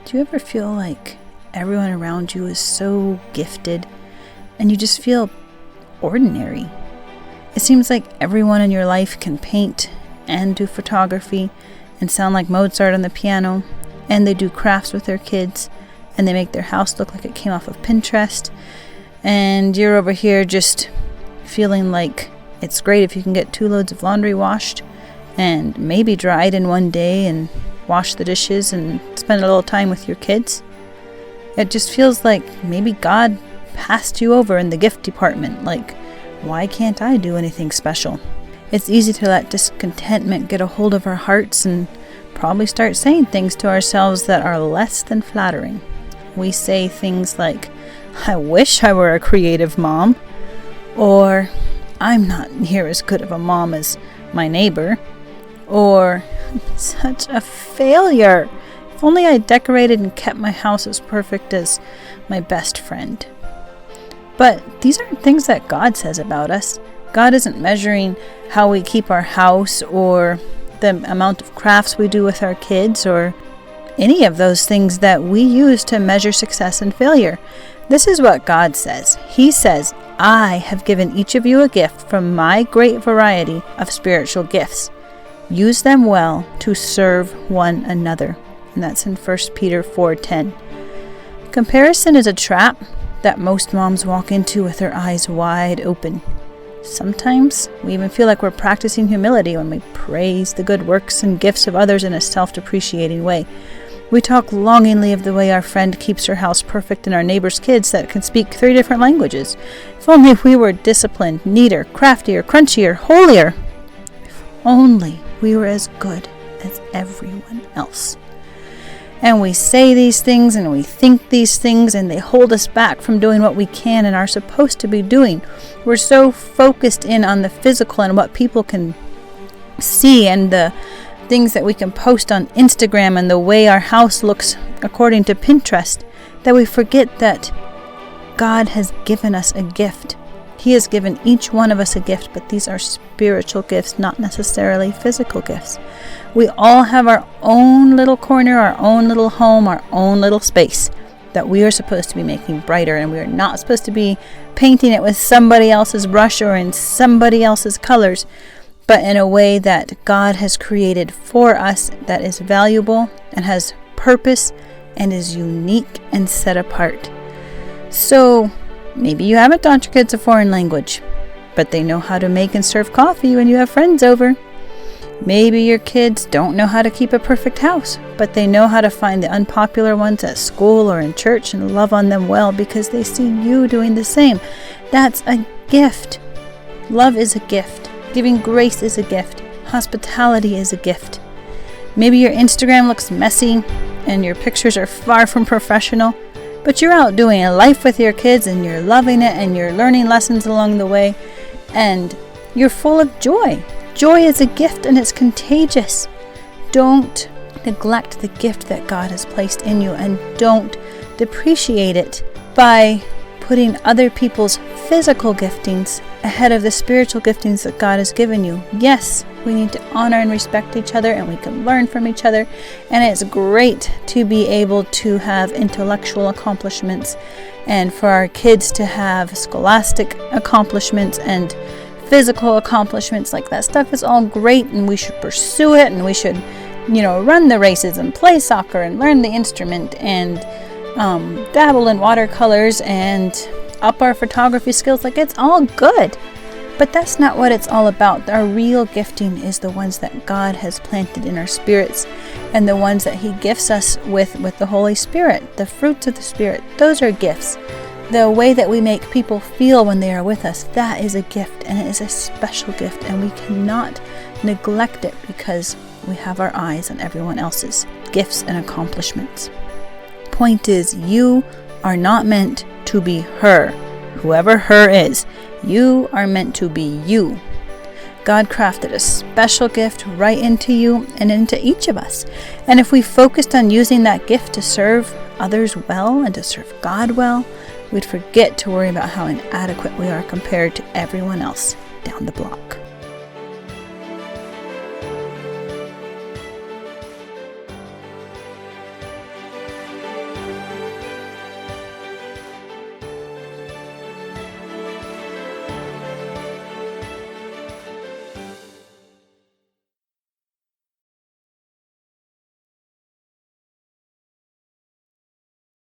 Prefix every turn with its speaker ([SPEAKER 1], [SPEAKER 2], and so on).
[SPEAKER 1] Do you ever feel like everyone around you is so gifted and you just feel ordinary? It seems like everyone in your life can paint and do photography and sound like Mozart on the piano, and they do crafts with their kids, and they make their house look like it came off of Pinterest, and you're over here just feeling like it's great if you can get 2 loads of laundry washed and maybe dried in one day and wash the dishes and spend a little time with your kids. It just feels like maybe God passed you over in the gift department. Like, why can't I do anything special? It's easy to let discontentment get a hold of our hearts and probably start saying things to ourselves that are less than flattering. We say things like, I wish I were a creative mom, or I'm not near as good of a mom as my neighbor, or such a failure. If only I decorated and kept my house as perfect as my best friend. But these aren't things that God says about us. God isn't measuring how we keep our house or the amount of crafts we do with our kids or any of those things that we use to measure success and failure. This is what God says. He says, I have given each of you a gift from my great variety of spiritual gifts. Use them well to serve one another. And that's in 1 Peter 4:10. Comparison is a trap that most moms walk into with their eyes wide open. Sometimes we even feel like we're practicing humility when we praise the good works and gifts of others in a self-depreciating way. We talk longingly of the way our friend keeps her house perfect and our neighbor's kids that can speak 3 different languages. If only we were disciplined, neater, craftier, crunchier, holier. If only we were as good as everyone else. And we say these things and we think these things, and they hold us back from doing what we can and are supposed to be doing. We're so focused in on the physical and what people can see and the things that we can post on Instagram and the way our house looks according to Pinterest that we forget that God has given us a gift. He has given each one of us a gift, but these are spiritual gifts, not necessarily physical gifts. We all have our own little corner, our own little home, our own little space that we are supposed to be making brighter, and we are not supposed to be painting it with somebody else's brush or in somebody else's colors, but in a way that God has created for us that is valuable and has purpose and is unique and set apart. So maybe you haven't taught your kids a foreign language, but they know how to make and serve coffee when you have friends over. Maybe your kids don't know how to keep a perfect house, but they know how to find the unpopular ones at school or in church and love on them well because they see you doing the same. That's a gift. Love is a gift. Giving grace is a gift. Hospitality is a gift. Maybe your Instagram looks messy and your pictures are far from professional, but you're out doing a life with your kids and you're loving it and you're learning lessons along the way and you're full of joy. Joy is a gift and it's contagious. Don't neglect the gift that God has placed in you, and don't depreciate it by putting other people's physical giftings ahead of the spiritual giftings that God has given you. Yes, we need to honor and respect each other, and we can learn from each other, and it's great to be able to have intellectual accomplishments and for our kids to have scholastic accomplishments and physical accomplishments. Like, that stuff is all great and we should pursue it, and we should, run the races and play soccer and learn the instrument and dabble in watercolors and up our photography skills. Like, it's all good, but that's not what it's all about. Our real gifting is the ones that God has planted in our spirits and the ones that He gifts us with the Holy Spirit, the fruits of the Spirit. Those are gifts. The way that we make people feel when they are with us, that is a gift, and it is a special gift, and we cannot neglect it because we have our eyes on everyone else's gifts and accomplishments. Point is, you are not meant to be her, whoever her is. You are meant to be you. God crafted a special gift right into you and into each of us. And if we focused on using that gift to serve others well and to serve God well, we'd forget to worry about how inadequate we are compared to everyone else down the block.